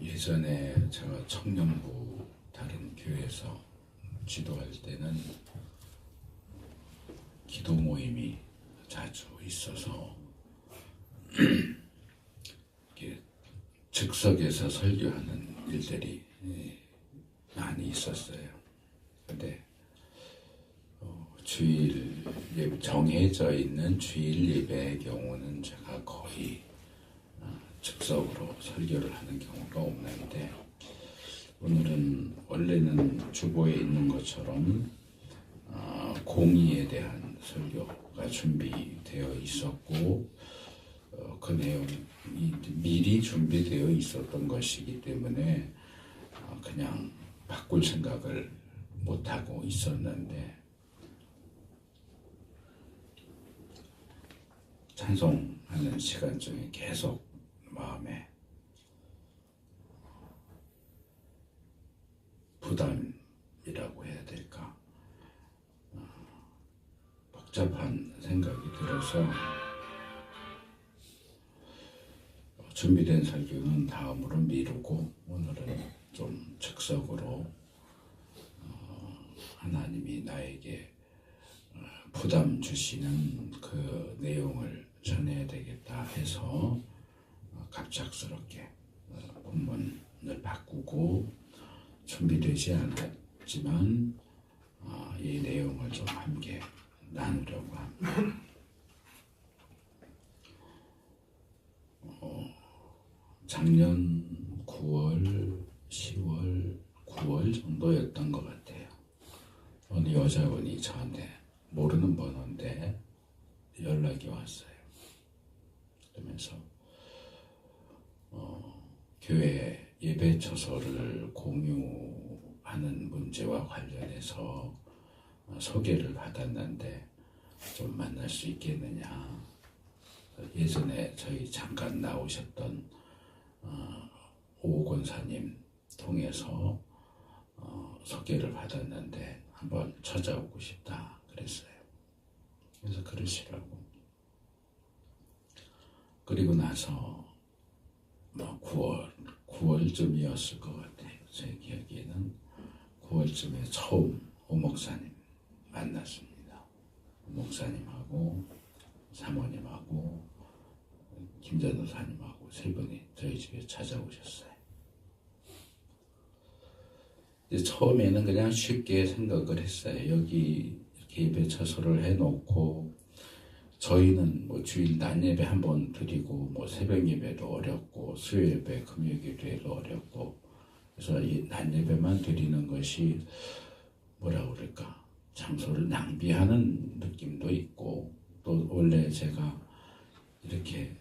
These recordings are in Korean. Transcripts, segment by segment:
예전에 제가 청년부 다른 교회에서 지도할 때는 기도 모임이 자주 있어서 이렇게 즉석에서 설교하는 일들이 많이 있었어요. 근데 주일 예배, 정해져 있는 주일 예배의 경우는 제가 거의 즉석으로 설교를 하는 경우가 없는데, 오늘은 원래는 주보에 있는 것처럼 공의에 대한 설교가 준비되어 있었고, 그 내용이 미리 준비되어 있었던 것이기 때문에 그냥 바꿀 생각을 못하고 있었는데, 찬송하는 시간 중에 계속 마음에 부담이라고 해야 될까, 복잡한 생각이 들어서 준비된 설교는 다음으로 미루고, 오늘은 좀 즉석으로 하나님이 나에게 부담 주시는 그 내용을 전해야 되겠다 해서 갑작스럽게 본문을 바꾸고, 준비되지 않았지만 이 내용을 좀 함께 나누려고 합니다. 작년 9월, 10월, 9월 정도였던 것 같아요. 어느 여자분이 저한테, 모르는 번호인데 연락이 왔어요. 그러면서 교회 예배 처소를 공유하는 문제와 관련해서 소개를 받았는데 좀 만날 수 있겠느냐. 예전에 저희 잠깐 나오셨던 오 권사님 통해서 소개를 받았는데 한번 찾아오고 싶다 그랬어요. 그래서 그러시라고. 그리고 나서 9월쯤이었을 것 같아요. 제 기억에는 9월쯤에 처음 오 목사님 만났습니다. 오 목사님하고 사모님하고 김 전도사님하고 세 분이 저희 집에 찾아오셨어요. 처음에는 그냥 쉽게 생각을 했어요. 여기 이렇게 예배 처소를 해놓고, 저희는 주일 낮 예배 한번 드리고, 새벽 예배도 어렵고, 수요 예배, 금요 예배도 어렵고, 그래서 이 낮 예배만 드리는 것이 뭐라 그럴까, 장소를 낭비하는 느낌도 있고, 또 원래 제가 이렇게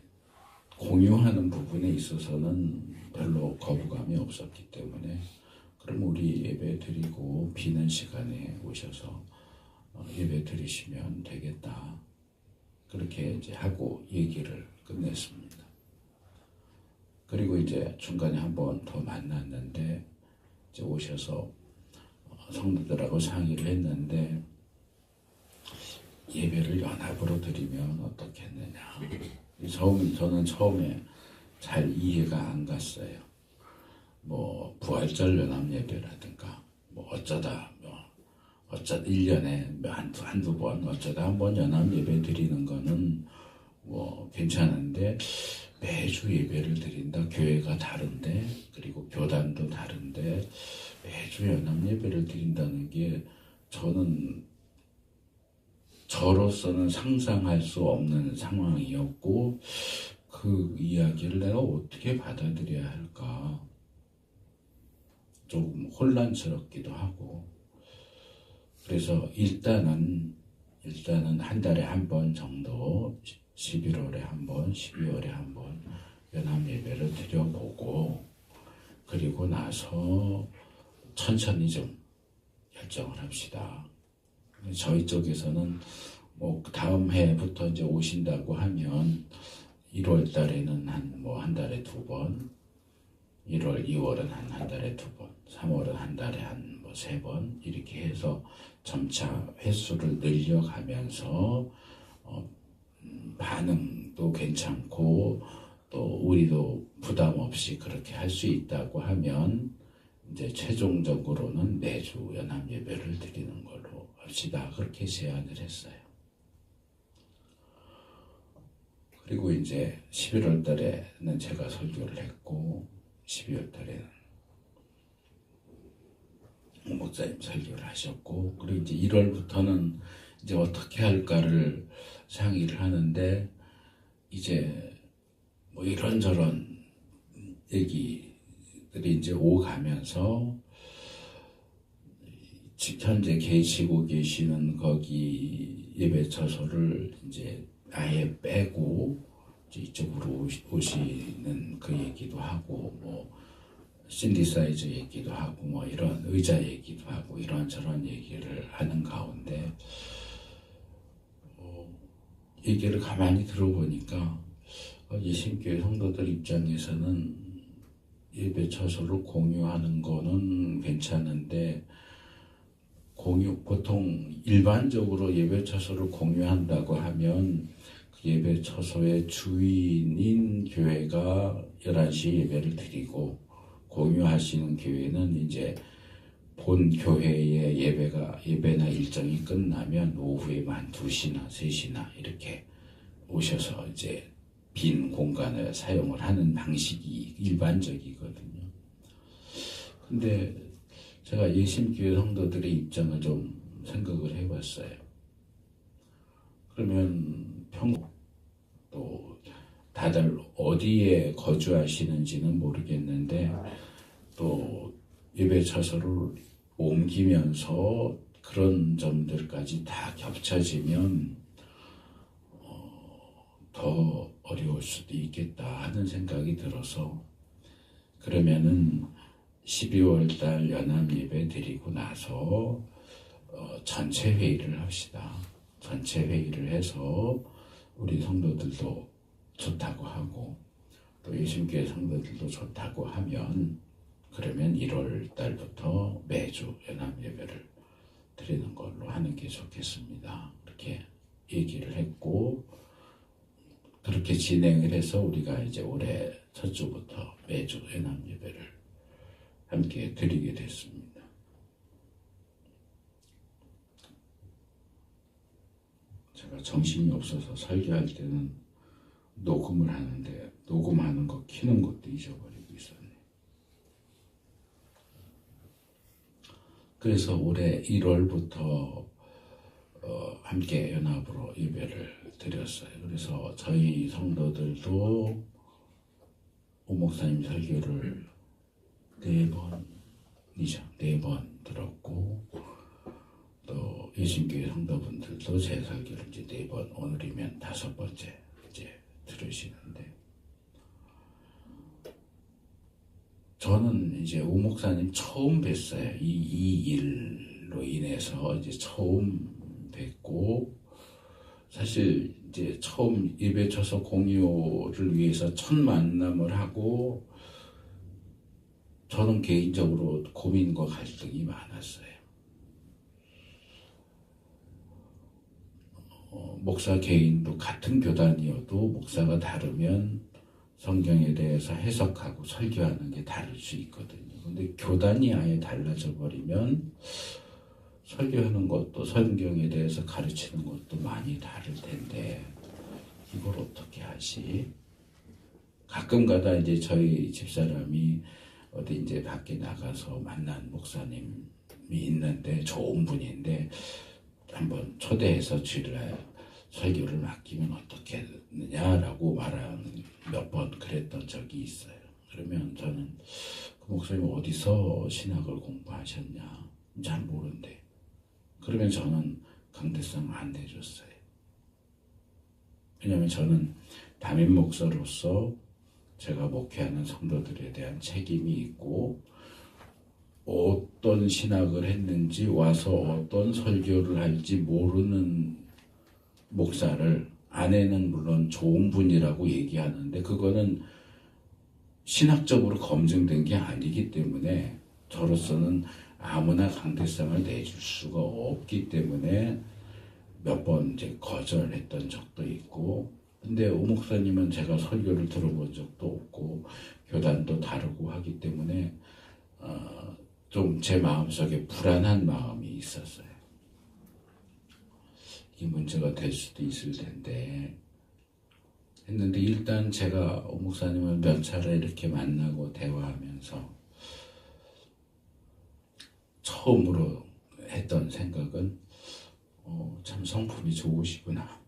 공유하는 부분에 있어서는 별로 거부감이 없었기 때문에, 그럼 우리 예배 드리고 비는 시간에 오셔서 예배 드리시면 되겠다. 그렇게 이제 하고 얘기를 끝냈습니다. 그리고 이제 중간에 한 번 더 만났는데, 이제 오셔서 성도들하고 상의를 했는데, 예배를 연합으로 드리면 어떻겠느냐. 저는 처음에 잘 이해가 안 갔어요. 부활절 연합 예배라든가, 어쩌다 1년에 한두 번, 어쩌다 한 번 연합 예배 드리는 거는 괜찮은데, 매주 예배를 드린다, 교회가 다른데, 그리고 교단도 다른데, 매주 연합 예배를 드린다는 게, 저로서는 상상할 수 없는 상황이었고, 그 이야기를 내가 어떻게 받아들여야 할까, 조금 혼란스럽기도 하고, 그래서 일단은 한 달에 한 번 정도, 11월에 한 번, 12월에 한 번 연합 예배를 드려보고, 그리고 나서 천천히 좀 결정을 합시다. 저희 쪽에서는 다음 해부터 이제 오신다고 하면 1월 달에는 한 달에 2번, 1월, 2월은 한 달에 2번, 3월은 한 달에 3번, 이렇게 해서 점차 횟수를 늘려가면서 반응도 괜찮고 또 우리도 부담 없이 그렇게 할 수 있다고 하면 이제 최종적으로는 매주 연합 예배를 드리는 걸로 합시다. 그렇게 제안을 했어요. 그리고 이제 11월 달에는 제가 설교를 했고 12월 달에는 목사님 설교를 하셨고, 그리고 이제 1월부터는 이제 어떻게 할까를 상의를 하는데, 이제 뭐 이런저런 얘기들이 이제 오가면서 현재 계시고 계시는 거기 예배 처소를 이제 아예 빼고 이제 이쪽으로 오시는 그 얘기도 하고, 뭐 신디사이즈 얘기도 하고, 뭐 이런 의자 얘기도 하고, 이런저런 얘기를 하는 가운데 얘기를 가만히 들어보니까 예신교회 성도들 입장에서는 예배 처소를 공유하는 거는 괜찮은데, 보통 일반적으로 예배 처소를 공유한다고 하면 그 예배 처소의 주인인 교회가 11시에 예배를 드리고, 공유하시는 교회는 이제 본 교회의 예배나 일정이 끝나면 오후에 한 2시나 3시나 이렇게 오셔서 이제 빈 공간을 사용을 하는 방식이 일반적이거든요. 근데 제가 예심교회 성도들의 입장을 좀 생각을 해봤어요. 그러면 또 다들 어디에 거주하시는지는 모르겠는데, 또 예배 처소를 옮기면서 그런 점들까지 다 겹쳐지면 더 어려울 수도 있겠다 하는 생각이 들어서, 그러면은 12월 달 연합 예배 드리고 나서 전체 회의를 합시다. 전체 회의를 해서 우리 성도들도 좋다고 하고 또 예심교회 성도들도 좋다고 하면, 그러면 1월 달부터 매주 연합 예배를 드리는 걸로 하는 게 좋겠습니다. 그렇게 얘기를 했고, 그렇게 진행을 해서 우리가 이제 올해 첫 주부터 매주 연합 예배를 함께 드리게 됐습니다. 제가 정신이 없어서 설교할 때는 녹음을 하는데 녹음하는 거 켜는 것도 잊어버리고 있었네. 그래서 올해 1월부터 함께 연합으로 예배를 드렸어요. 그래서 저희 성도들도 오 목사님 설교를 4번 들었고, 또 예신교회 성도분들도 제 설교를 이제 4번, 오늘이면 5번째 이제 들으시는데, 저는 이제 오 목사님 처음 뵀어요. 이 일로 인해서 이제 처음 뵙고, 사실 이제 처음 예배 처소 공유를 위해서 첫 만남을 하고, 저는 개인적으로 고민과 갈등이 많았어요. 목사 개인도 같은 교단이어도 목사가 다르면 성경에 대해서 해석하고 설교하는 게 다를 수 있거든요. 근데 교단이 아예 달라져 버리면 설교하는 것도 성경에 대해서 가르치는 것도 많이 다를 텐데, 이걸 어떻게 하지? 가끔가다 이제 저희 집사람이 어디 이제 밖에 나가서 만난 목사님이 있는데, 좋은 분인데 한번 초대해서 주일날 설교를 맡기면 어떻겠느냐라고 몇 번 그랬던 적이 있어요. 그러면 저는 그 목사님 어디서 신학을 공부하셨냐? 잘 모른대. 그러면 저는 강대상 안 내줬어요. 왜냐하면 저는 담임 목사로서 제가 목회하는 성도들에 대한 책임이 있고, 어떤 신학을 했는지 와서 어떤 설교를 할지 모르는 목사를, 아내는 물론 좋은 분이라고 얘기하는데 그거는 신학적으로 검증된 게 아니기 때문에 저로서는 아무나 강대상을 내줄 수가 없기 때문에 몇 번 이제 거절했던 적도 있고, 근데 오 목사님은 제가 설교를 들어본 적도 없고 교단도 다르고 하기 때문에 좀 제 마음속에 불안한 마음이 있었어요. 이 문제가 될 수도 있을 텐데 했는데, 일단 제가 오 목사님을 몇 차례 이렇게 만나고 대화하면서 처음으로 했던 생각은 참 성품이 좋으시구나,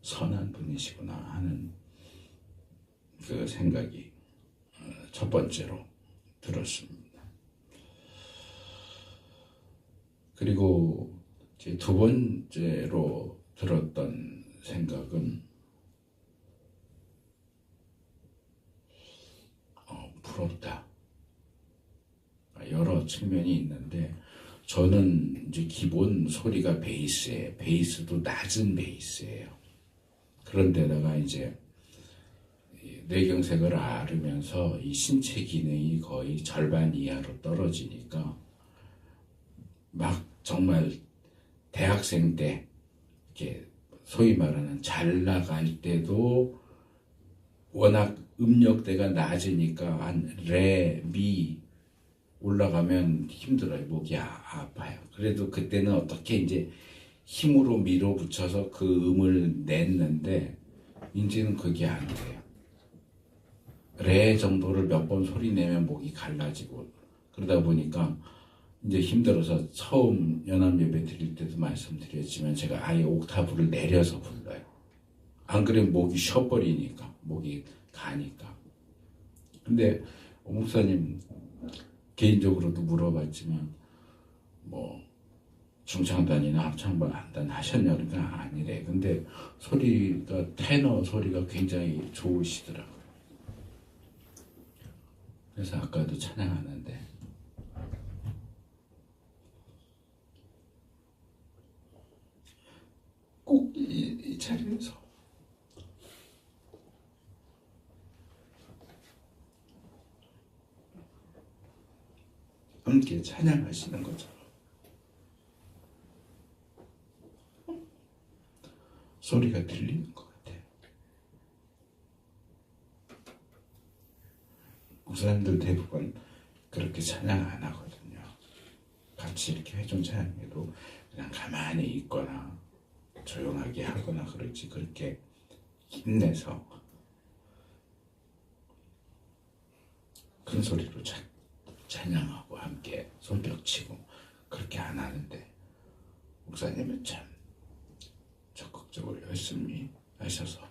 선한 분이시구나 하는 그 생각이 첫 번째로 들었습니다. 그리고 이제 두 번째로 들었던 생각은 부럽다. 여러 측면이 있는데, 저는 이제 기본 소리가 베이스예요. 베이스도 낮은 베이스예요. 그런데다가 이제 뇌경색을 앓으면서 이 신체 기능이 거의 절반 이하로 떨어지니까 막 정말 대학생 때 이렇게 소위 말하는 잘 나갈 때도 워낙 음역대가 낮으니까 한 레, 미 올라가면 힘들어요. 목이 아파요. 그래도 그때는 어떻게 이제 힘으로 밀어붙여서 그 음을 냈는데, 이제는 그게 안 돼요. 레 정도를 몇 번 소리 내면 목이 갈라지고, 그러다 보니까 이제 힘들어서 처음 연합예배 드릴 때도 말씀드렸지만 제가 아예 옥타브를 내려서 불러요. 안 그러면 목이 쉬어버리니까, 목이 가니까. 근데 오 목사님 개인적으로도 물어봤지만 뭐 중창단이나 합창단 하셨냐 그러니까 아니래. 근데 소리가, 테너 소리가 굉장히 좋으시더라고요. 그래서 아까도 찬양하는데 꼭 이 자리에서 함께 찬양하시는 거죠. 소리가 들리는 것 같아요. 목사님들 대부분 그렇게 찬양 안 하거든요. 같이 이렇게 회중 찬양해도 그냥 가만히 있거나 조용하게 하거나 그러지, 그렇게 힘내서 큰 소리로 찬양하고 함께 손뼉 치고 그렇게 안 하는데, 목사님은 참 적극적으로 열심히 하셔서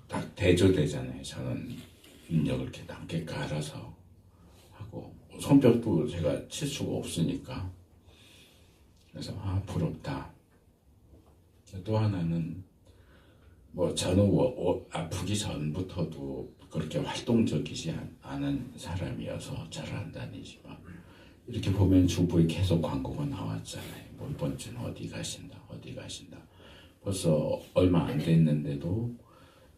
딱 대조되잖아요. 저는 입력을 이렇게 낮게 깔아서 하고, 손뼉도 제가 칠 수가 없으니까. 그래서 부럽다. 또 하나는 뭐 저는 아프기 전부터도 그렇게 활동적이지 않은 사람이어서 잘 안 다니지만, 이렇게 보면 주부에 계속 광고가 나왔잖아요. 뭐 이번 주는 어디 가신다, 어디 가신다. 벌써 얼마 안 됐는데도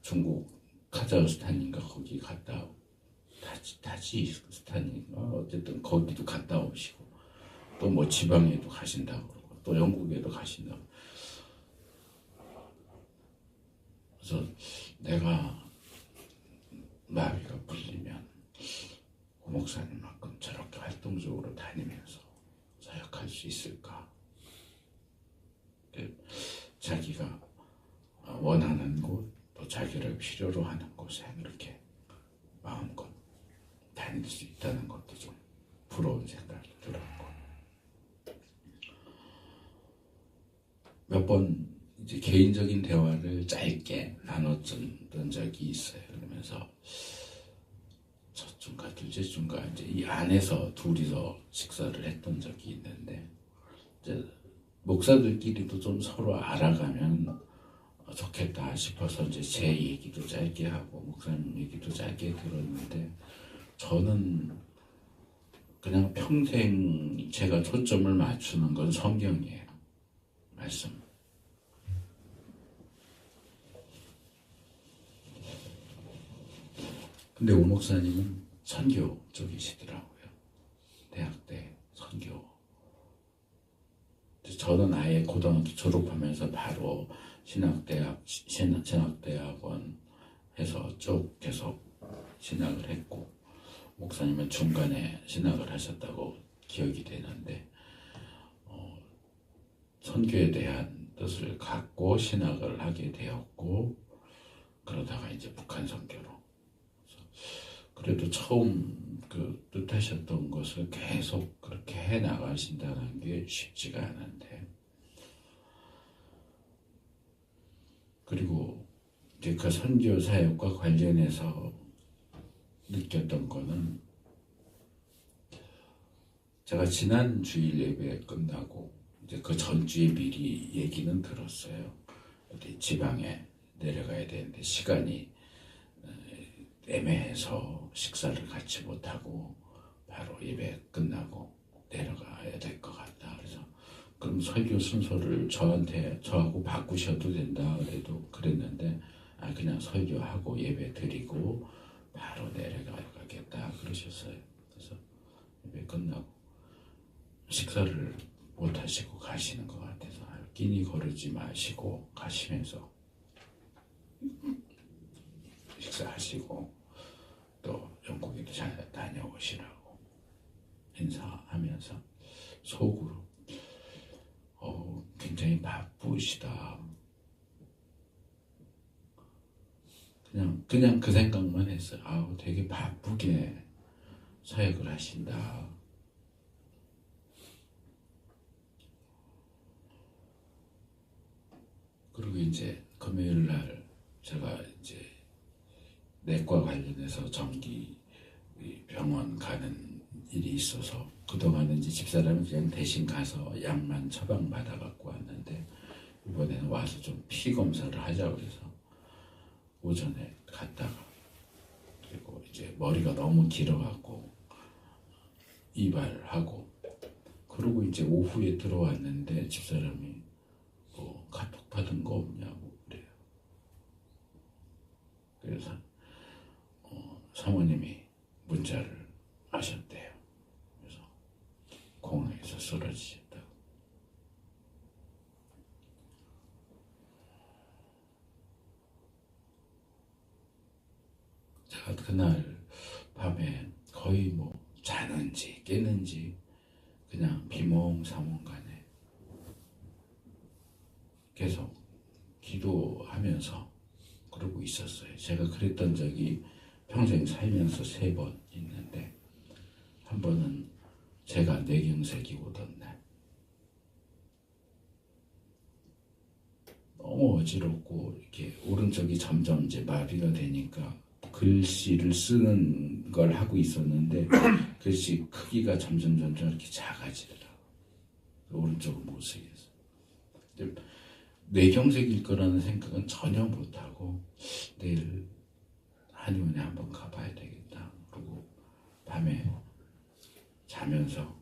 중국 카자흐스탄인가 거기 갔다, 타지스탄인가 어쨌든 거기도 갔다 오시고, 또 뭐 지방에도 가신다고 그러고, 또 영국에도 가신다고. 그래서 내가 마비가 풀리면 오 목사님만큼 저렇게 활동적으로 다니면서 사역할 수 있을까? 자기가 원하는 곳, 또 자기를 필요로 하는 곳에 그렇게 마음껏 다닐 수 있다는 것도 좀 부러운 생각이 들었고, 몇 번 이제 개인적인 대화를 짧게 나눴던 적이 있어요. 그러면서 첫 주인가 둘째 주인가 이제 이 안에서 둘이서 식사를 했던 적이 있는데, 이제 목사들끼리도 좀 서로 알아가면 좋겠다 싶어서 이제 제 얘기도 짧게 하고 목사님 얘기도 짧게 들었는데, 저는 그냥 평생 제가 초점을 맞추는 건 성경이에요. 말씀. 근데 오 목사님은 선교 쪽이시더라고요. 대학 때 선교 저는 아예 고등학교 졸업하면서 바로 신학대학원 해서 쭉 계속 신학을 했고, 목사님은 중간에 신학을 하셨다고 기억이 되는데, 선교에 대한 뜻을 갖고 신학을 하게 되었고, 그러다가 이제 북한 선교로. 그래도 처음 그 뜻하셨던 것을 계속 그렇게 해 나가신다는 게 쉽지가 않은데, 그리고 이제 그 선교 사역과 관련해서 느꼈던 거는, 제가 지난 주일 예배 끝나고 이제 그 전주에 미리 얘기는 들었어요. 어디 지방에 내려가야 되는데 시간이 애매해서 식사를 같이 못하고 바로 예배 끝나고 내려가야 될 것 같다. 그래서 그럼 설교 순서를 저하고 바꾸셔도 된다 그랬는데, 그냥 설교하고 예배 드리고 바로 내려가겠다 그러셨어요. 그래서 예배 끝나고 식사를 못 하시고 가시는 것 같아서 끼니 거르지 마시고 가시면서 식사하시고 또 영국에도 잘 다녀오시라고 인사하면서 속으로 굉장히 바쁘시다. 그냥 그 생각만 했어요. 되게 바쁘게 사역을 하신다. 그리고 이제 금요일 날 제가 이제 내과 관련해서 정기 병원 가는 일이 있어서, 그동안은 이제 집사람이 그냥 대신 가서 약만 처방 받아 갖고 왔는데, 이번에는 와서 좀 피 검사를 하자고 해서 오전에 갔다가, 그리고 이제 머리가 너무 길어 갖고 이발하고, 그러고 이제 오후에 들어왔는데 집사람이 카톡 받은 거 없냐고 그래요. 그래서 사모님이 문자를 하셨대요. 그래서 공항에서 쓰러지셨다고. 제가 그날 밤에 거의 자는지 깨는지 그냥 비몽사몽간에 계속 기도하면서 그러고 있었어요. 제가 그랬던 적이 평생 살면서 3번 있는데, 한 번은 제가 뇌경색이 오던 날, 너무 어지럽고 이렇게 오른쪽이 점점 이제 마비가 되니까 글씨를 쓰는 걸 하고 있었는데 글씨 크기가 점점 이렇게 작아지더라고요. 오른쪽을 못 쓰겠어요. 뇌경색일 거라는 생각은 전혀 못하고 내일 한의원에 한번 가봐야 되겠다. 그리고 밤에 자면서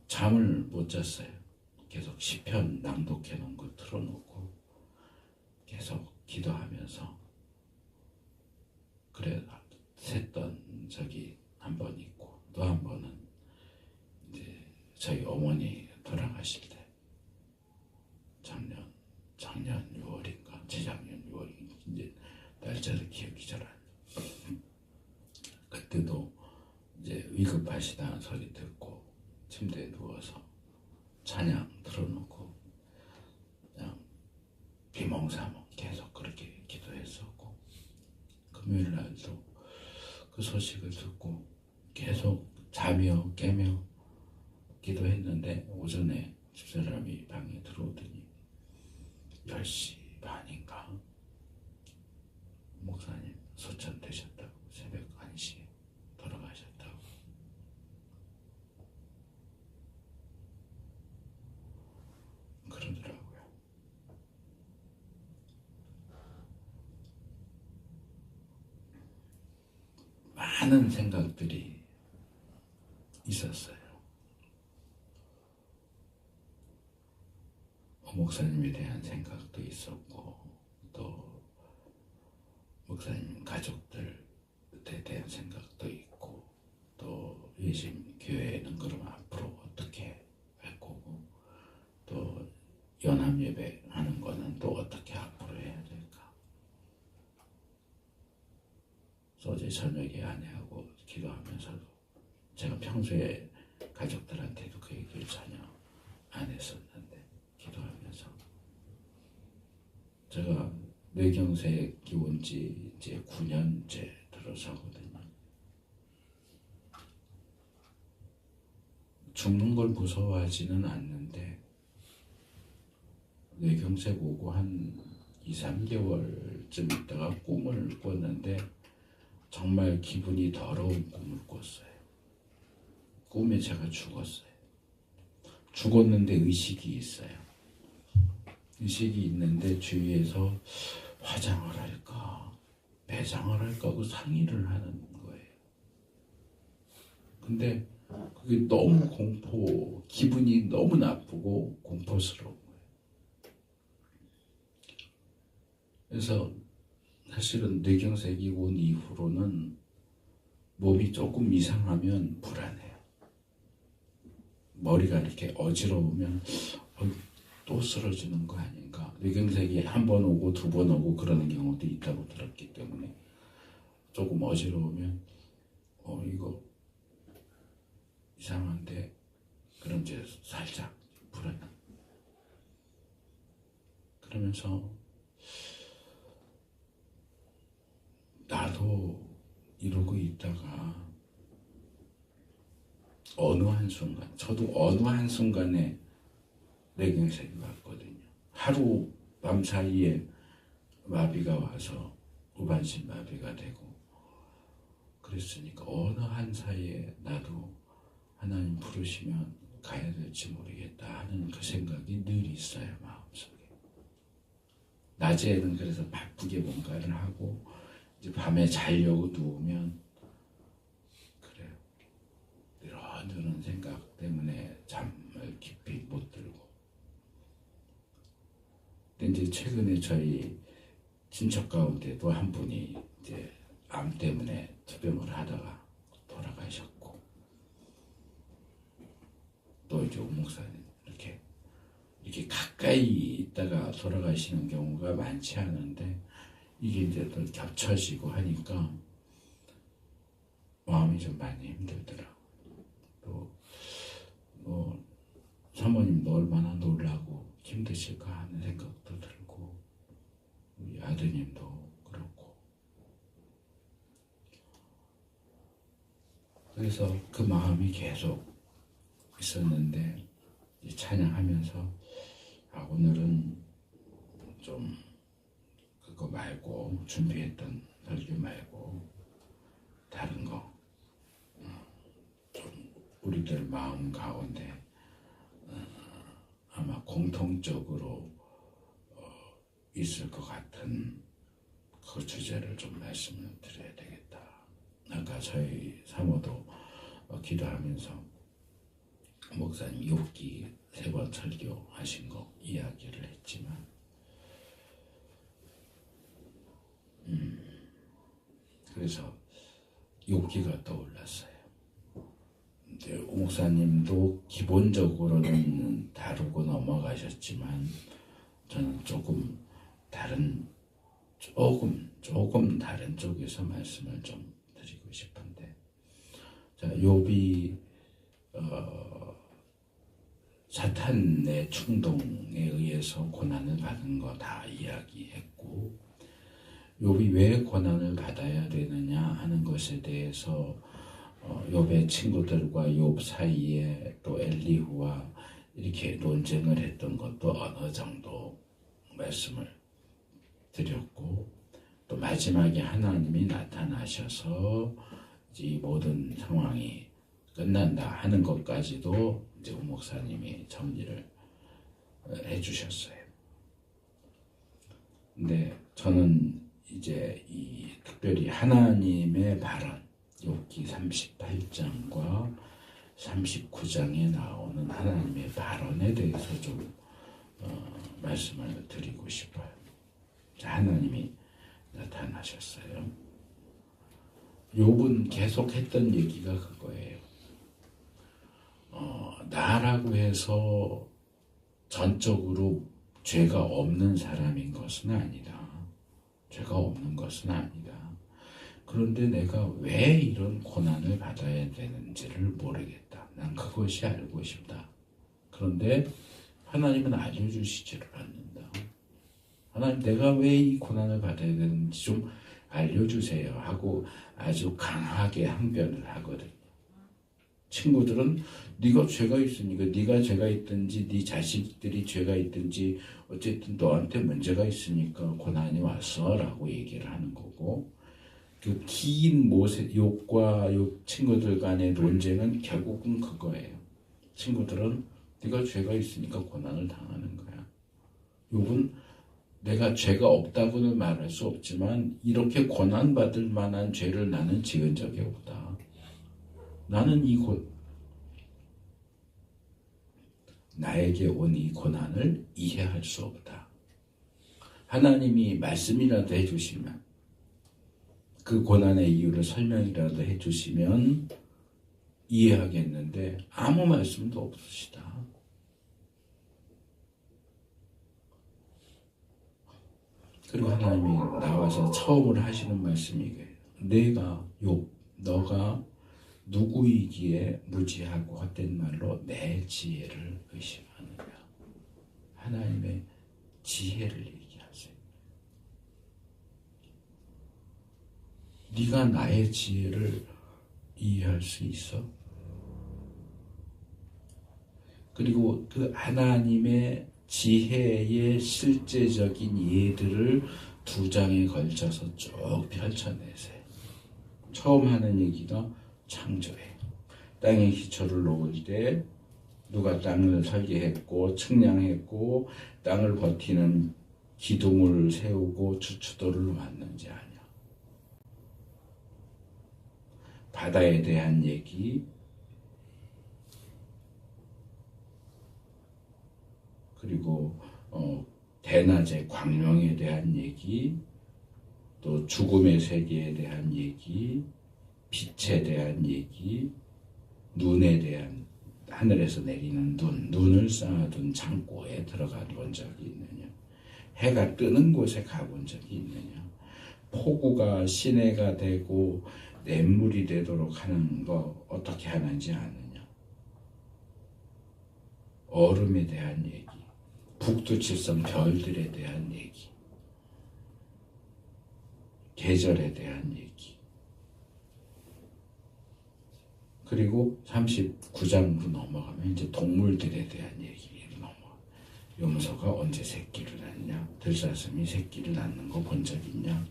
잠을 못 잤어요. 계속 시편 낭독해 놓은 거 틀어놓고 계속 기도하면서 그래 샜던 적이 한 번 있고, 또 한 번은 이제 저희 어머니 돌아가실 때 작년 6월인가 재작년 6월인가 이제 날짜를 기억이 잘 안 나요. 그때도 이제 위급하시다는 소리 듣고 침대에 누워서 찬양 틀어놓고 그냥 비몽사몽 계속 그렇게 기도했었고, 금요일 날도 그 소식을 듣고 계속 자며 깨며 기도했는데, 오전에 집사람이 방에 들어오더니 10시 반인가 목사님 소천되셨다고, 새벽 1시에 돌아가셨다고. 그러더라고요. 많은 생각들이 있었어요. 목사님에 대한 생각도 있었고, 또 목사님 가족들에 대한 생각도 있고, 또 예심 교회는 그럼 앞으로 어떻게 할 거고, 또 연합예배 하는 거는 또 어떻게 앞으로 해야 될까? 어제 저녁에 아내하고 기도하면서도 제가 평소에 가족들한테도 그 얘기를 전혀 안 했었는데 기도하면서 제가 뇌경색이 온 지 이제 9년째 들어서거든요. 죽는 걸 무서워하지는 않는데 뇌경색 오고 한 2, 3개월쯤 있다가 꿈을 꿨는데 정말 기분이 더러운 꿈을 꿨어요. 꿈에 제가 죽었어요. 죽었는데 의식이 있어요. 의식이 있는데 주위에서 화장을 할까 매장을 할까 하고 상의를 하는 거예요. 근데 그게 너무 기분이 너무 나쁘고 공포스러운 거예요. 그래서 사실은 뇌경색이 온 이후로는 몸이 조금 이상하면 불안해요. 머리가 이렇게 어지러우면 또 쓰러지는 거 아닌가. 뇌경색이 한 번 오고 두 번 오고 그러는 경우도 있다고 들었기 때문에 조금 어지러우면 이거 이상한데 그럼 이제 살짝 불안해. 그러면서 나도 이러고 있다가 어느 한순간, 저도 어느 한순간에 뇌경색이 왔거든요. 하루 밤 사이에 마비가 와서 우반신 마비가 되고 그랬으니까 어느 한 사이에 나도 하나님 부르시면 가야 될지 모르겠다 하는 그 생각이 늘 있어요, 마음속에. 낮에는 그래서 바쁘게 뭔가를 하고 이제 밤에 자려고 누우면 그래요. 이런저런 생각 때문에 잠을 깊이 못 들고. 근데 이제 최근에 저희 친척 가운데도 한 분이 이제 암 때문에 투병을 하다가 돌아가셨고, 또 이제 오 목사님 이렇게 가까이 있다가 돌아가시는 경우가 많지 않은데 이게 이제 또 겹쳐지고 하니까 마음이 좀 많이 힘들더라고요. 또 사모님도 얼마나 놀라고 힘드실까 하는 생각도 들고 우리 아드님도 그렇고. 그래서 그 마음이 계속 있었는데 찬양하면서 오늘은 좀 그거 말고 준비했던 설교 말고 다른 거 좀 우리들 마음 가운데 아마 공통적으로 있을 것 같은 그 주제를 좀 말씀을 드려야 되겠다. 아까 저희 사모도 기도하면서 목사님 욥기 3번 설교하신 거 이야기를 했지만 그래서 욥기가 떠올랐어요. 이제 오 목사님도 기본적으로는 다루고 넘어가셨지만 저는 조금 다른 쪽에서 말씀을 좀 드리고 싶은데, 자, 욥이 사탄의 충동에 의해서 고난을 받은 거 다 이야기했고, 욥이 왜 고난을 받아야 되느냐 하는 것에 대해서 욥의 친구들과 욥 사이에 또 엘리후와 이렇게 논쟁을 했던 것도 어느 정도 말씀을 드렸고, 또 마지막에 하나님이 나타나셔서 이 모든 상황이 끝난다 하는 것까지도 이제 오 목사님이 정리를 해주셨어요. 근데 저는 이제 이 특별히 하나님의 발언, 욥기 38장과 39장에 나오는 하나님의 발언에 대해서 좀 말씀을 드리고 싶어요. 하나님이 나타나셨어요. 욥은 계속 했던 얘기가 그거예요. 나라고 해서 전적으로 죄가 없는 사람인 것은 아니다. 죄가 없는 것은 아니다. 그런데 내가 왜 이런 고난을 받아야 되는지를 모르겠다. 난 그것이 알고 싶다. 그런데 하나님은 알려주시지를 않는다. 하나님, 내가 왜 이 고난을 받아야 되는지 좀 알려주세요 하고 아주 강하게 항변을 하거든요. 친구들은 네가 죄가 있으니까, 네가 죄가 있든지 네 자식들이 죄가 있든지 어쨌든 너한테 문제가 있으니까 고난이 왔어 라고 얘기를 하는 거고, 그 긴 욕과 욕 친구들 간의 논쟁은 결국은 그거예요. 친구들은 네가 죄가 있으니까 고난을 당하는 거야. 욕은 내가 죄가 없다고는 말할 수 없지만 이렇게 고난받을 만한 죄를 나는 지은 적이 없다. 나는 나에게 온 이 고난을 이해할 수 없다. 하나님이 말씀이라도 해주시면, 그 고난의 이유를 설명이라도 해주시면 이해하겠는데 아무 말씀도 없으시다. 그리고 하나님이 나와서 처음으로 하시는 말씀이 이거예요. 너가 누구이기에 무지하고 헛된 말로 내 지혜를 의심하느냐. 하나님의 지혜를 얘기하세요. 네가 나의 지혜를 이해할 수 있어? 그리고 그 하나님의 지혜의 실제적인 예들을 2장에 걸쳐서 쭉 펼쳐내세요. 처음 하는 얘기가 창조예요. 땅의 기초를 놓을 때 누가 땅을 설계했고 측량했고 땅을 버티는 기둥을 세우고 주추도를 놓았는지 아냐. 바다에 대한 얘기, 그리고 대낮의 광명에 대한 얘기, 또 죽음의 세계에 대한 얘기, 빛에 대한 얘기, 눈에 대한, 하늘에서 내리는 눈을 쌓아둔 창고에 들어가 본 적이 있느냐, 해가 뜨는 곳에 가본 적이 있느냐, 폭우가 시내가 되고 냇물이 되도록 하는 거 어떻게 하는지 아느냐, 얼음에 대한 얘기, 북두칠성 별들에 대한 얘기, 계절에 대한 얘기, 그리고 39장으로 넘어가면 이제 동물들에 대한 얘기로 넘어가. 염소가 언제 새끼를 낳냐, 들사슴이 새끼를 낳는 거 본 적 있냐,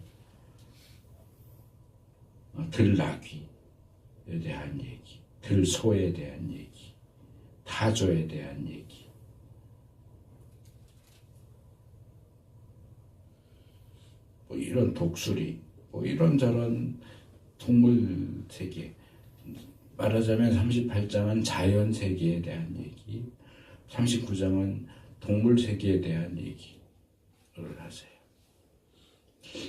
들나귀에 대한 얘기, 들소에 대한 얘기, 타조에 대한 얘기, 뭐 이런 독수리, 뭐 이런저런 동물 세계, 말하자면 38장은 자연 세계에 대한 얘기, 39장은 동물 세계에 대한 얘기를 하세요.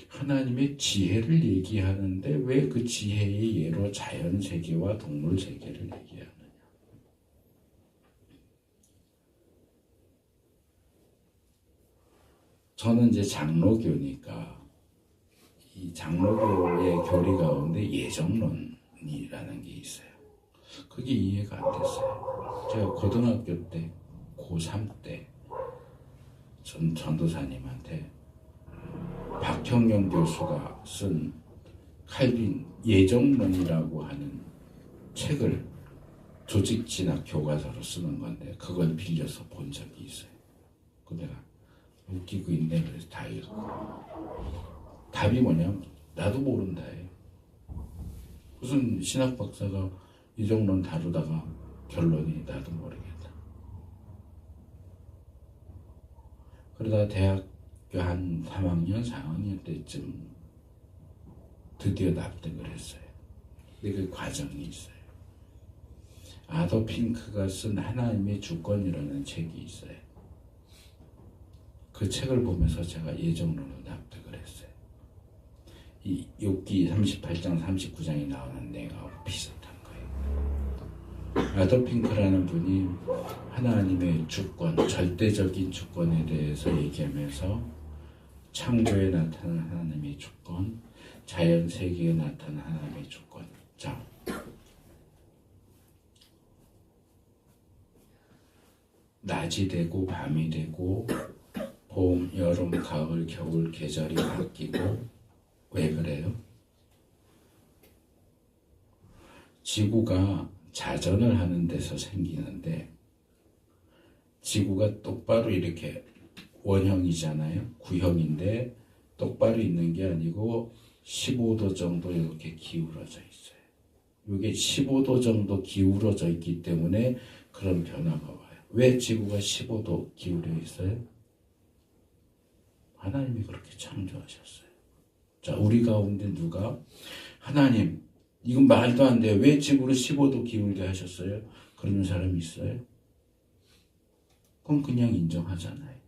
하나님의 지혜를 얘기하는데 왜 그 지혜의 예로 자연 세계와 동물 세계를 얘기하느냐. 저는 이제 장로교니까 이 장로교의 교리 가운데 예정론이라는 게 있어요. 그게 이해가 안 됐어요. 제가 고등학교 때, 고3 때 전도사님한테 박형영 교수가 쓴 칼빈 예정론이라고 하는 책을 조직 진학 교과서로 쓰는 건데 그걸 빌려서 본 적이 있어요. 그 내가 웃기고 있네 그래서 다 읽고, 답이 뭐냐면 나도 모른다 해요. 무슨 신학 박사가 예정론 다루다가 결론이 나도 모르겠다. 그러다 대학교 한 3학년, 4학년 때쯤 드디어 납득을 했어요. 근데 그 과정이 있어요. 아더 핑크가 쓴 하나님의 주권이라는 책이 있어요. 그 책을 보면서 제가 예정론을 납득을 했어요. 이 욥기 38장, 39장이 나오는 내용하고 비슷한 거예요. 아도핑크라는 분이 하나님의 주권, 절대적인 주권에 대해서 얘기하면서 창조에 나타난 하나님의 주권, 자연 세계에 나타난 하나님의 주권. 자, 낮이 되고 밤이 되고 봄, 여름, 가을, 겨울 계절이 바뀌고 왜 그래요? 지구가 자전을 하는 데서 생기는데 지구가 똑바로 이렇게 원형이잖아요. 구형인데 똑바로 있는 게 아니고 15도 정도 이렇게 기울어져 있어요. 이게 15도 정도 기울어져 있기 때문에 그런 변화가 와요. 왜 지구가 15도 기울여 있어요? 하나님이 그렇게 창조하셨어요. 자, 우리 가운데 누가 하나님 이건 말도 안 돼요. 왜 지구를 15도 기울게 하셨어요? 그러는 사람이 있어요? 그럼 그냥 인정하잖아요.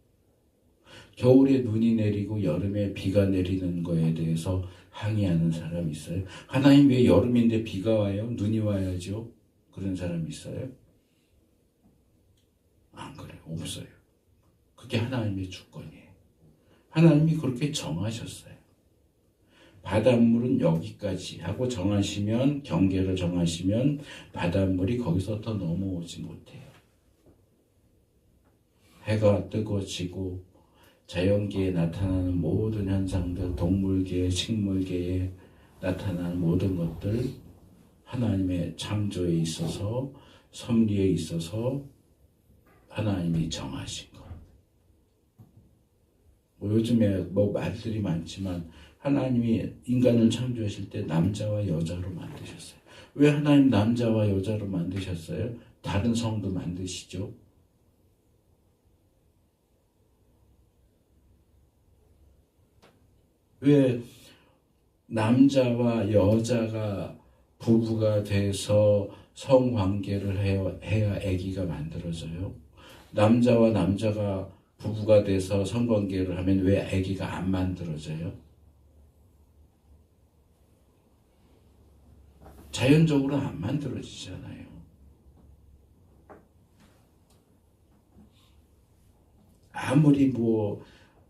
겨울에 눈이 내리고 여름에 비가 내리는 거에 대해서 항의하는 사람이 있어요? 하나님 왜 여름인데 비가 와요? 눈이 와야죠. 그런 사람이 있어요? 안 그래요. 없어요. 그게 하나님의 주권이에요. 하나님이 그렇게 정하셨어요. 바닷물은 여기까지 하고 정하시면, 경계를 정하시면 바닷물이 거기서 더 넘어오지 못해요. 해가 뜨거워지고 자연계에 나타나는 모든 현상들, 동물계, 식물계에 나타나는 모든 것들 하나님의 창조에 있어서, 섭리에 있어서 하나님이 정하신 것. 요즘에 말들이 많지만 하나님이 인간을 창조하실 때 남자와 여자로 만드셨어요. 왜 하나님 남자와 여자로 만드셨어요? 다른 성도 만드시죠. 왜 남자와 여자가 부부가 돼서 성관계를 해야 아기가 만들어져요? 남자와 남자가 부부가 돼서 성관계를 하면 왜 아기가 안 만들어져요? 자연적으로 안 만들어지잖아요. 아무리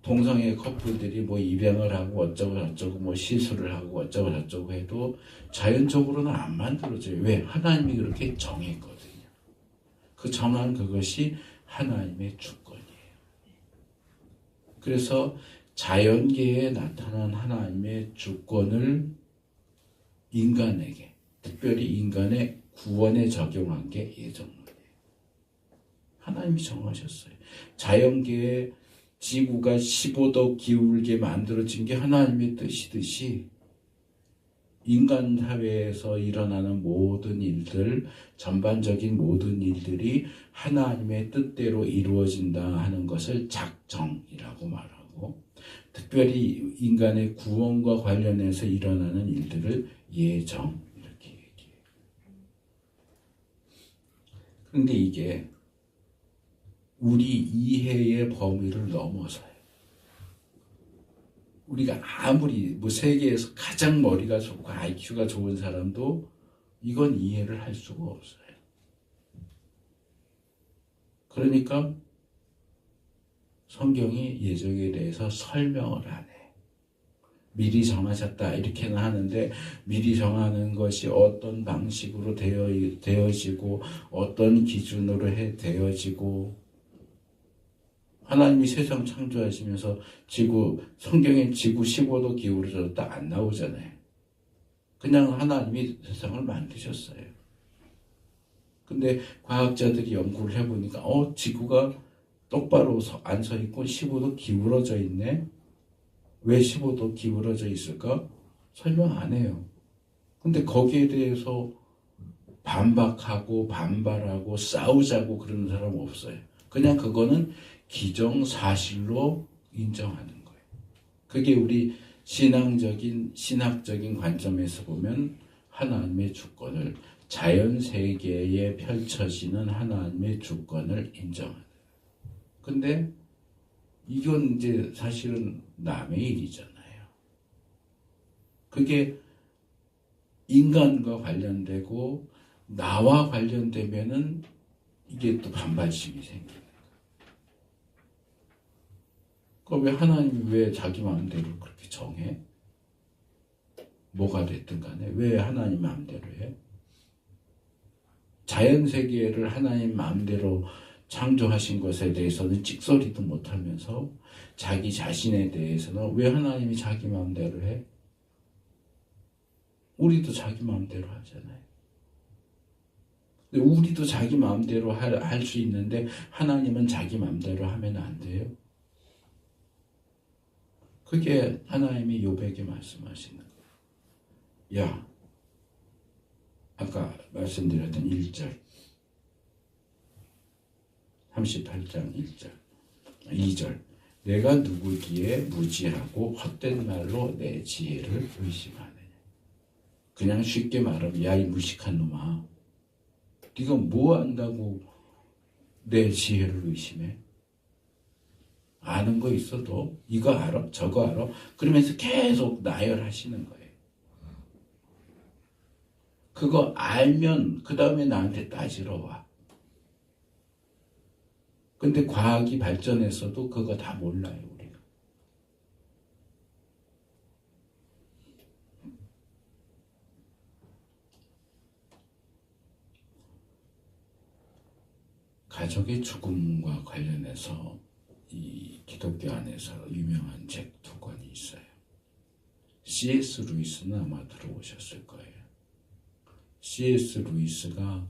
동성애 커플들이 입양을 하고 어쩌고 저쩌고 시술을 하고 어쩌고 저쩌고 해도 자연적으로는 안 만들어져요. 왜? 하나님이 그렇게 정했거든요. 그 정한 그것이 하나님의 주권이에요. 그래서 자연계에 나타난 하나님의 주권을 인간에게, 특별히 인간의 구원에 적용한 게 예정론이에요. 하나님이 정하셨어요. 자연계에 지구가 15도 기울게 만들어진 게 하나님의 뜻이듯이 인간 사회에서 일어나는 모든 일들, 전반적인 모든 일들이 하나님의 뜻대로 이루어진다 하는 것을 작정이라고 말하고, 특별히 인간의 구원과 관련해서 일어나는 일들을 예정 이렇게 얘기해요. 그런데 이게 우리 이해의 범위를 넘어서요. 우리가 아무리 세계에서 가장 머리가 좋고 IQ가 좋은 사람도 이건 이해를 할 수가 없어요. 그러니까 성경이 예정에 대해서 설명을 안 해. 미리 정하셨다 이렇게는 하는데 미리 정하는 것이 어떤 방식으로 되어지고 어떤 기준으로 되어지고, 하나님이 세상 창조하시면서 성경에 지구 15도 기울어졌다 안 나오잖아요. 그냥 하나님이 세상을 만드셨어요. 근데 과학자들이 연구를 해보니까 지구가 똑바로 안 서 있고 15도 기울어져 있네. 왜 15도 기울어져 있을까? 설명 안 해요. 근데 거기에 대해서 반박하고 반발하고 싸우자고 그러는 사람 없어요. 그냥 그거는 기정사실로 인정하는 거예요. 그게 우리 신학적인 관점에서 보면 하나님의 주권을, 자연세계에 펼쳐지는 하나님의 주권을 인정하는 거예요. 근데 이건 이제 사실은 남의 일이잖아요. 그게 인간과 관련되고 나와 관련되면은 이게 또 반발심이 생기는 거예요. 그럼 왜 하나님이 왜 자기 마음대로 그렇게 정해? 뭐가 됐든 간에 왜 하나님 마음대로 해? 자연 세계를 하나님 마음대로 창조하신 것에 대해서는 찍소리도 못하면서 자기 자신에 대해서는 왜 하나님이 자기 마음대로 해? 우리도 자기 마음대로 하잖아요. 우리도 자기 마음대로 할 수 있는데 하나님은 자기 마음대로 하면 안 돼요. 그게 하나님이 욥에게 말씀하시는 거예요. 야, 아까 말씀드렸던 1절 38장 1절 2절 내가 누구기에 무지하고 헛된 말로 내 지혜를 의심하느냐. 그냥 쉽게 말하면 야, 이 무식한 놈아, 네가 뭐 안다고 내 지혜를 의심해? 아는 거 있어도 이거 알아? 저거 알아? 그러면서 계속 나열하시는 거예요. 그거 알면 그 다음에 나한테 따지러 와. 근데 과학이 발전해서도 그거 다 몰라요, 우리가. 가족의 죽음과 관련해서 이 기독교 안에서 유명한 책 두 권이 있어요. C.S. 루이스는 아마 들어보셨을 거예요. C.S. 루이스가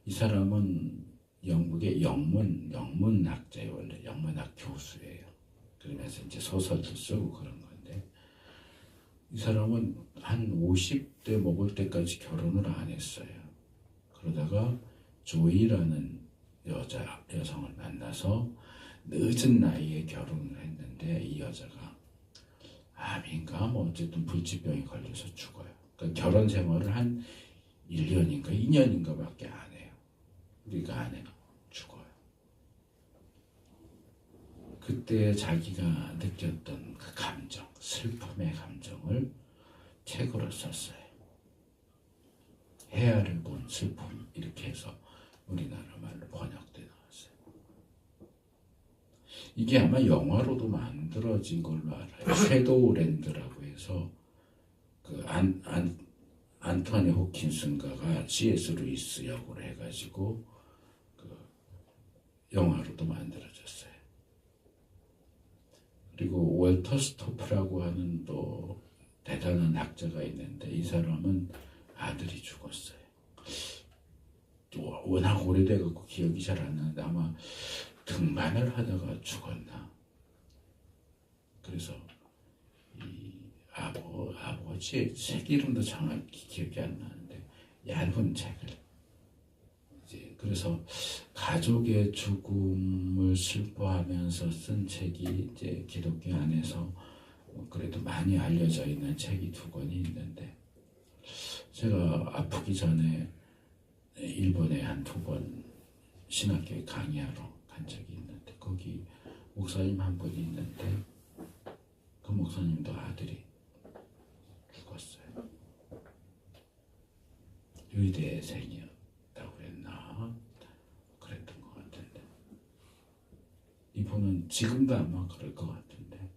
이 사람은 영국의 영문학자예요. 원래 영문학 교수예요. 그러면서 이제 소설도 쓰고 그런 건데 이 사람은 한 50대 먹을 때까지 결혼을 안 했어요. 그러다가 조이라는 여성을 만나서 늦은 나이에 결혼을 했는데 이 여자가 암인가 뭐 어쨌든 불치병에 걸려서 죽어요. 그러니까 결혼 생활을 한 1년인가 2년인가 밖에 안 해요. 우리가 아내가 죽어요. 그때 자기가 느꼈던 그 감정, 슬픔의 감정을 책으로 썼어요. 해아를 본 슬픔, 이렇게 해서 우리나라 말로 번역돼 나왔어요. 이게 아마 영화로도 만들어진 걸로 알아요. 섀도우랜드라고 해서 그 안토니 호킨슨가가 C.S. 루이스 역으로 해가지고 그 영화로도 만들어졌어요. 그리고 월터 스토프라고 하는 또 대단한 학자가 있는데 이 사람은 아들이 죽었어요. 또 워낙 오래돼갖고 기억이 잘 안 나는데 아마 등반을 하다가 죽었나. 그래서 이 아버지의 책 이름도 정확히 기억이 안 나는데 얇은 책을 이제 그래서 가족의 죽음을 슬퍼하면서 쓴 책이 이제 기독교 안에서 그래도 많이 알려져 있는 책이 두 권이 있는데 제가 아프기 전에 일본에 한 두 번 신학교에 강의하러 간 적이 있는데 거기 목사님 한 분이 있는데 그 목사님도 아들이 죽었어요. 의대생이었다고 했나? 그랬던 것 같은데 이분은 지금도 아마 그럴 것 같은데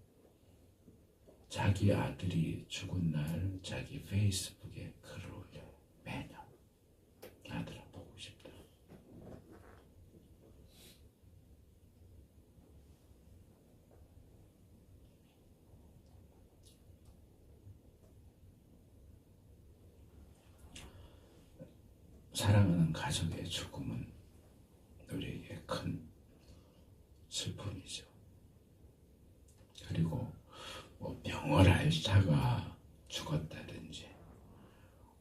자기 아들이 죽은 날 자기 페이스북에 글을 올려요. 매년 아들아 보고 싶다. 사랑하는 가족의 죽음은 우리에게 큰 슬픔이죠. 그리고 뭐 병을 앓다가 죽었다든지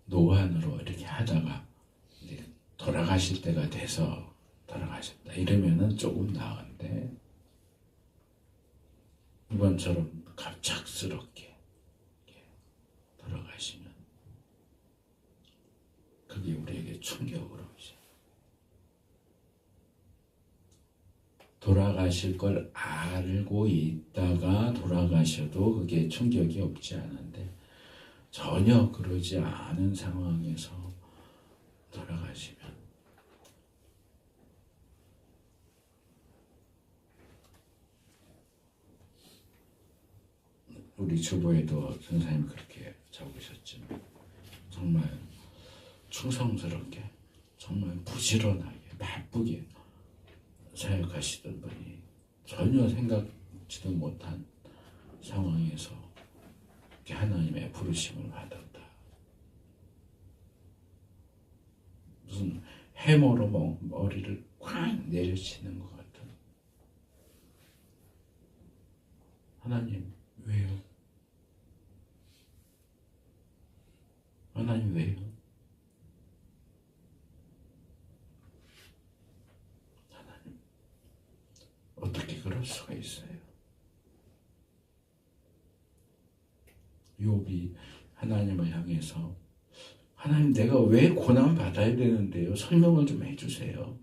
노안으로 이렇게 하다가 이제 돌아가실 때가 돼서 돌아가셨다 이러면은 조금 나은데 이번처럼 갑작스럽게 돌아가시면 그게 우리에게 충격으로 오죠. 돌아가실 걸 알고 있다가 돌아가셔도 그게 충격이 없지 않은데 전혀 그러지 않은 상황에서 돌아가시면 우리 주보에도 선생님이 그렇게 적으셨지만 정말 충성스럽게 정말 부지런하게 바쁘게 사역하시던 분이 전혀 생각지도 못한 상황에서 하나님의 부르심을 받았다. 무슨 해머로 머리를 쾅 내려치는 것 같은. 하나님 왜요? 하나님 왜요? 하나님 어떻게 그럴 수가 있어요? 욥이 하나님을 향해서 하나님 내가 왜 고난 받아야 되는데요? 설명을 좀 해주세요.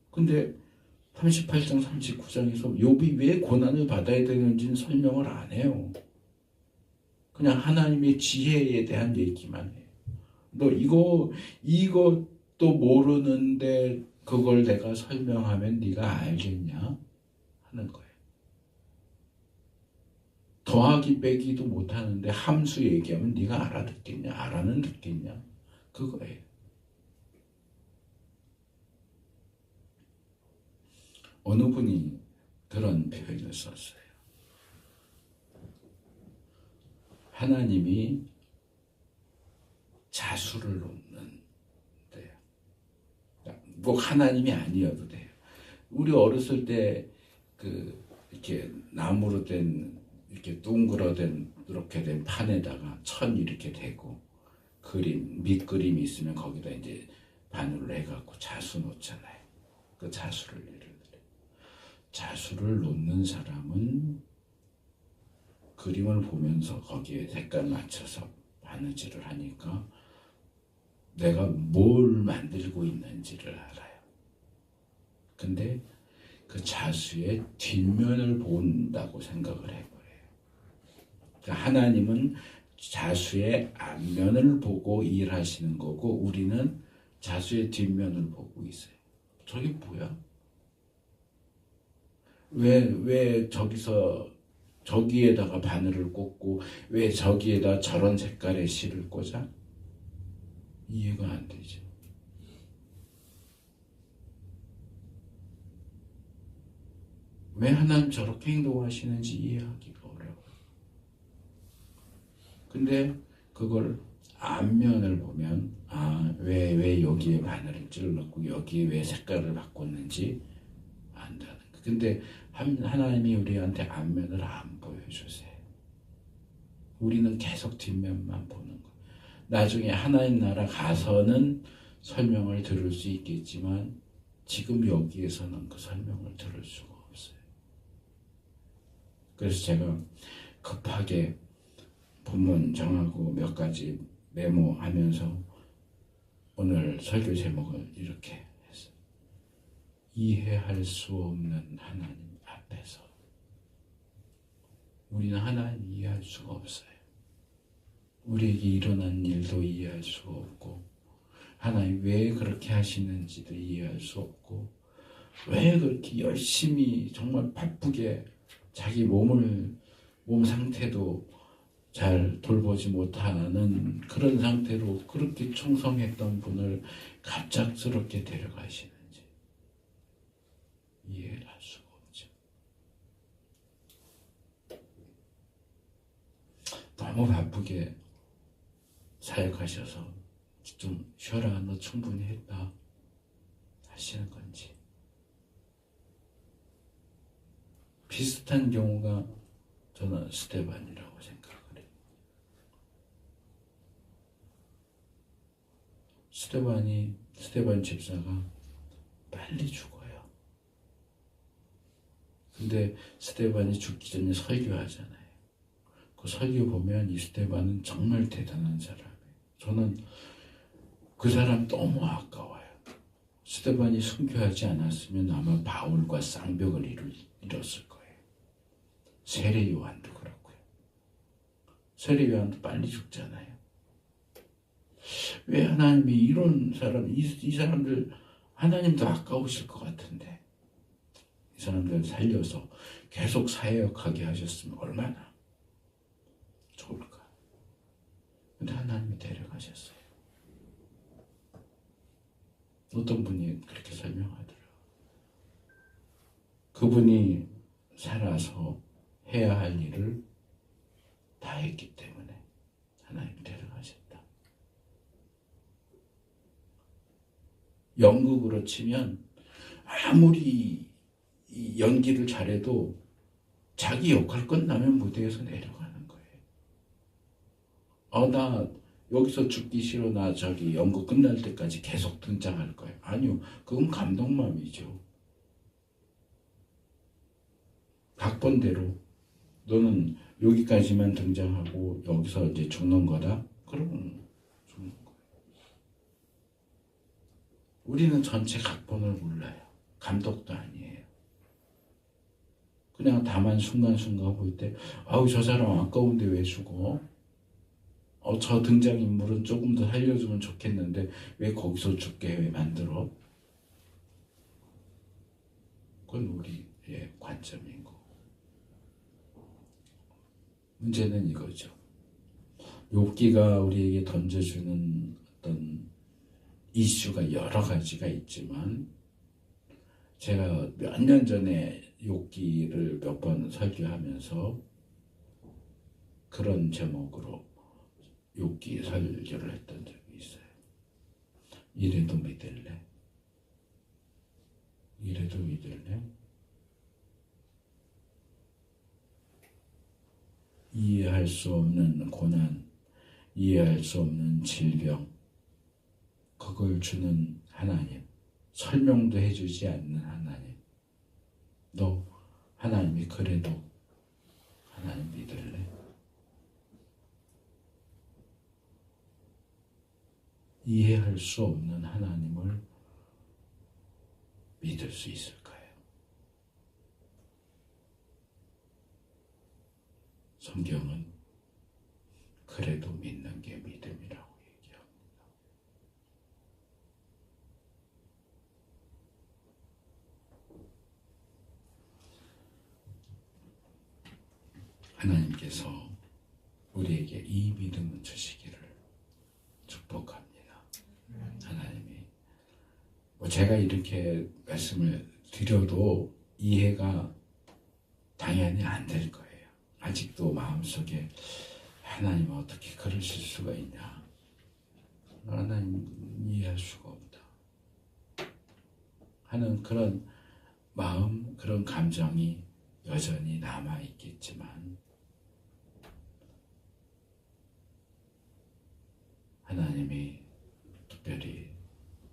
근데 38장 39장에서 욥이 왜 고난을 받아야 되는지는 설명을 안 해요. 그냥 하나님의 지혜에 대한 얘기만 해요. 너 이것도 모르는데 그걸 내가 설명하면 네가 알겠냐? 하는 거예요. 더하기 빼기도 못하는데 함수 얘기하면 네가 알아듣겠냐? 알아는 듣겠냐? 그거예요. 어느 분이 그런 표현을 썼어요. 하나님이 자수를 놓는 데요. 꼭 하나님이 아니어도 돼요. 우리 어렸을 때 이렇게 나무로 된 이렇게 둥그러된 이렇게 된 판에다가 천 이렇게 대고 밑그림이 있으면 거기다 이제 바늘로 해갖고 자수 놓잖아요. 그 자수를 예를 들어요. 자수를 놓는 사람은 그림을 보면서 거기에 색깔 맞춰서 바느질을 하니까 내가 뭘 만들고 있는지를 알아요. 근데 그 자수의 뒷면을 본다고 생각을 해버려요. 그러니까 하나님은 자수의 앞면을 보고 일하시는 거고 우리는 자수의 뒷면을 보고 있어요. 저게 뭐야? 왜 저기에다가 바늘을 꽂고 왜 저기에다 저런 색깔의 실을 꽂아? 이해가 안 되죠. 왜 하나님 저렇게 행동하시는지 이해하기가 어려워요. 근데 그걸 앞면을 보면 왜 여기에 바늘을 찔렀고 여기에 왜 색깔을 바꿨는지 안다는 거예요. 근데 하나님이 우리한테 앞면을 안 보여주세요. 우리는 계속 뒷면만 보는 거예요. 나중에 하나님 나라 가서는 설명을 들을 수 있겠지만 지금 여기에서는 그 설명을 들을 수가 없어요. 그래서 제가 급하게 본문 정하고 몇 가지 메모하면서 오늘 설교 제목을 이렇게 했어요. 이해할 수 없는 하나님 앞에서 우리는 하나님 이해할 수가 없어요. 우리에게 일어난 일도 이해할 수가 없고 하나님 왜 그렇게 하시는지도 이해할 수 없고 왜 그렇게 열심히 정말 바쁘게 자기 몸 상태도 잘 돌보지 못하는 그런 상태로 그렇게 충성했던 분을 갑작스럽게 데려가시는지 이해를 할 수가 없죠. 너무 바쁘게 사역하셔서 좀 쉬어라, 너 충분히 했다 하시는 건지. 비슷한 경우가 저는 스데반이라고 생각을 해요. 스데반 집사가 빨리 죽어요. 근데 스데반이 죽기 전에 설교하잖아요. 그 설교 보면 이 스데반은 정말 대단한 사람이에요. 저는 그 사람 너무 아까워요. 스데반이 순교하지 않았으면 아마 바울과 쌍벽을 이뤘을 거예요. 세례 요한도 그렇고요. 세례 요한도 빨리 죽잖아요. 왜 하나님이 이런 사람, 이 사람들 하나님도 아까우실 것 같은데 이 사람들 살려서 계속 사역하게 하셨으면 얼마나 좋을까. 근데 하나님이 데려가셨어요. 어떤 분이 그렇게 설명하더라고요. 그분이 살아서 해야 할 일을 다 했기 때문에 하나님이 데려가셨다. 연극으로 치면 아무리 연기를 잘해도 자기 역할 끝나면 무대에서 내려가는 거예요. 나 여기서 죽기 싫어. 나 저기 연극 끝날 때까지 계속 등장할 거예요. 아니요. 그건 감독맘이죠. 각본대로 너는 여기까지만 등장하고 여기서 이제 죽는 거다. 그러면 죽는 거예요. 우리는 전체 각본을 몰라요. 감독도 아니에요. 그냥 다만 순간순간 볼 때 아우 저 사람 아까운데 왜 죽어? 저 등장인물은 조금 더 살려주면 좋겠는데 왜 거기서 죽게 만들어? 그건 우리의 관점인 거고. 문제는 이거죠. 욥기가 우리에게 던져주는 어떤 이슈가 여러 가지가 있지만 제가 몇 년 전에 욥기를 몇 번 설교하면서 그런 제목으로 욥기 설교를 했던 적이 있어요. 이래도 믿을래? 이래도 믿을래? 이해할 수 없는 고난, 이해할 수 없는 질병, 그걸 주는 하나님, 설명도 해주지 않는 하나님. 너 하나님이 그래도 하나님 믿을래? 이해할 수 없는 하나님을 믿을 수 있을까요? 성경은 그래도 믿는 게 믿음이라고 얘기합니다. 하나님께서 우리에게 이 믿음을 주시기를 축복합니다. 하나님이 제가 이렇게 말씀을 드려도 이해가 당연히 안 될 거예요. 아직도 마음속에 하나님 어떻게 그러실 수가 있냐, 하나님 이해할 수가 없다 하는 그런 마음, 그런 감정이 여전히 남아있겠지만 하나님이 특별히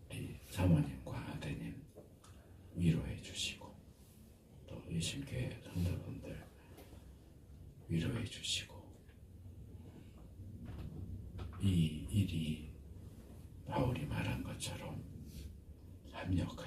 우리 사모님과 아드님 위로해 주시고 또 의심교회 성도분들 위로해 주시고 이 일이 바울이 말한 것처럼 합력하여